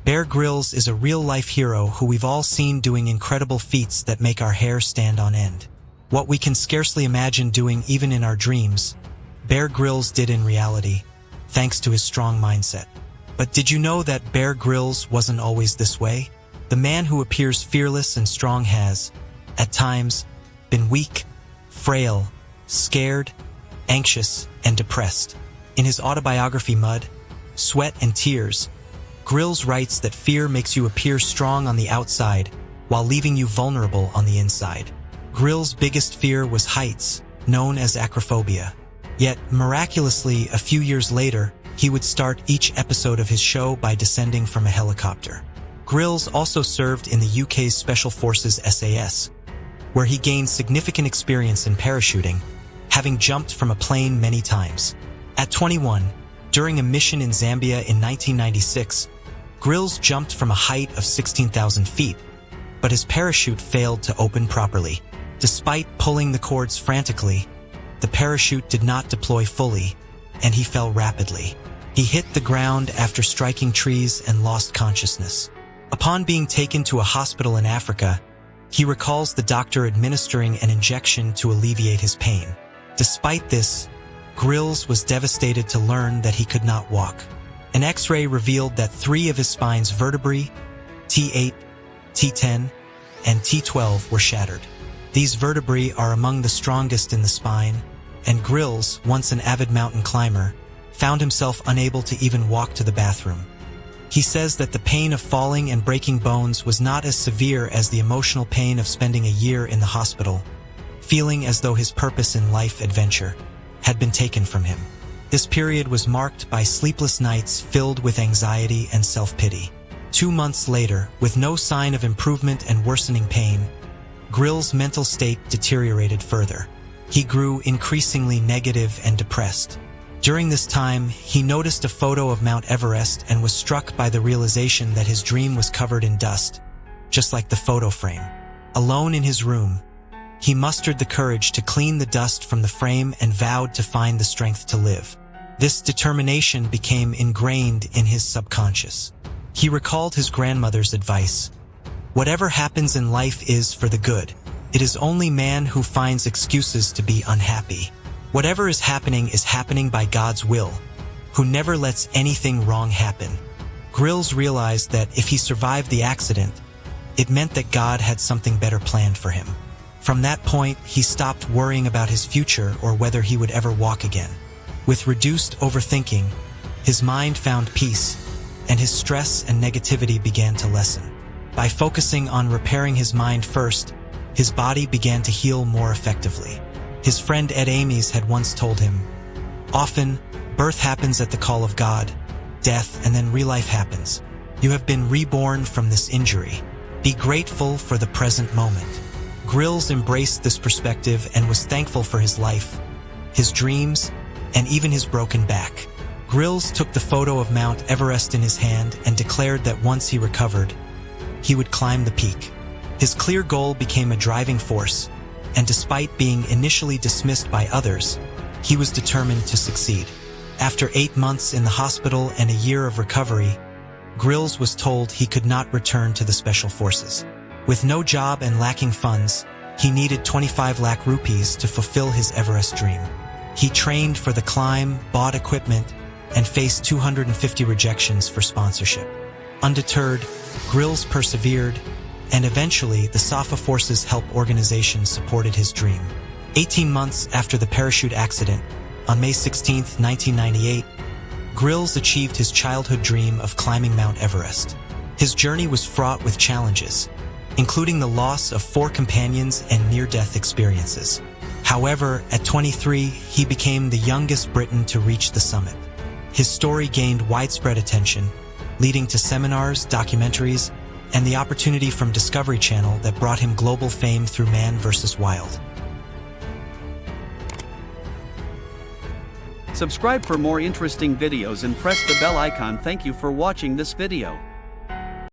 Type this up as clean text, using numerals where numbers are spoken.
Bear Grylls is a real-life hero who we've all seen doing incredible feats that make our hair stand on end. What we can scarcely imagine doing even in our dreams, Bear Grylls did in reality, thanks to his strong mindset. But did you know that Bear Grylls wasn't always this way? The man who appears fearless and strong has, at times, been weak, frail, scared, anxious, and depressed. In his autobiography Mud, Sweat and Tears, Grylls writes that fear makes you appear strong on the outside while leaving you vulnerable on the inside. Grylls' biggest fear was heights, known as acrophobia. Yet, miraculously, a few years later, he would start each episode of his show by descending from a helicopter. Grylls also served in the UK's Special Forces SAS, where he gained significant experience in parachuting, having jumped from a plane many times. At 21, during a mission in Zambia in 1996, Grylls jumped from a height of 16,000 feet, but his parachute failed to open properly. Despite pulling the cords frantically, the parachute did not deploy fully, and he fell rapidly. He hit the ground after striking trees and lost consciousness. Upon being taken to a hospital in Africa, he recalls the doctor administering an injection to alleviate his pain. Despite this, Grylls was devastated to learn that he could not walk. An X-ray revealed that 3 of his spine's vertebrae, T8, T10, and T12, were shattered. These vertebrae are among the strongest in the spine, and Grylls, once an avid mountain climber, found himself unable to even walk to the bathroom. He says that the pain of falling and breaking bones was not as severe as the emotional pain of spending a year in the hospital, feeling as though his purpose in life adventure had been taken from him. This period was marked by sleepless nights filled with anxiety and self-pity. 2 months later, with no sign of improvement and worsening pain, Grylls' mental state deteriorated further. He grew increasingly negative and depressed. During this time, he noticed a photo of Mount Everest and was struck by the realization that his dream was covered in dust, just like the photo frame. Alone in his room, he mustered the courage to clean the dust from the frame and vowed to find the strength to live. This determination became ingrained in his subconscious. He recalled his grandmother's advice: "Whatever happens in life is for the good. It is only man who finds excuses to be unhappy. Whatever is happening by God's will, who never lets anything wrong happen." Grylls realized that if he survived the accident, it meant that God had something better planned for him. From that point, he stopped worrying about his future or whether he would ever walk again. With reduced overthinking, his mind found peace, and his stress and negativity began to lessen. By focusing on repairing his mind first, his body began to heal more effectively. His friend Ed Ames had once told him, "Often, birth happens at the call of God, death, and then real life happens. You have been reborn from this injury. Be grateful for the present moment." Grylls embraced this perspective and was thankful for his life, his dreams, and even his broken back. Grylls took the photo of Mount Everest in his hand and declared that once he recovered, he would climb the peak. His clear goal became a driving force, and despite being initially dismissed by others, he was determined to succeed. After 8 months in the hospital and a year of recovery, Grylls was told he could not return to the Special Forces. With no job and lacking funds, he needed 25 lakh rupees to fulfill his Everest dream. He trained for the climb, bought equipment, and faced 250 rejections for sponsorship. Undeterred, Grylls persevered, and eventually the SAFA Forces Help Organization supported his dream. 18 months after the parachute accident, on May 16, 1998, Grylls achieved his childhood dream of climbing Mount Everest. His journey was fraught with challenges, including the loss of 4 companions and near-death experiences. However, at 23, he became the youngest Briton to reach the summit. His story gained widespread attention, leading to seminars, documentaries, and the opportunity from Discovery Channel that brought him global fame through Man vs. Wild. Subscribe for more interesting videos and press the bell icon. Thank you for watching this video.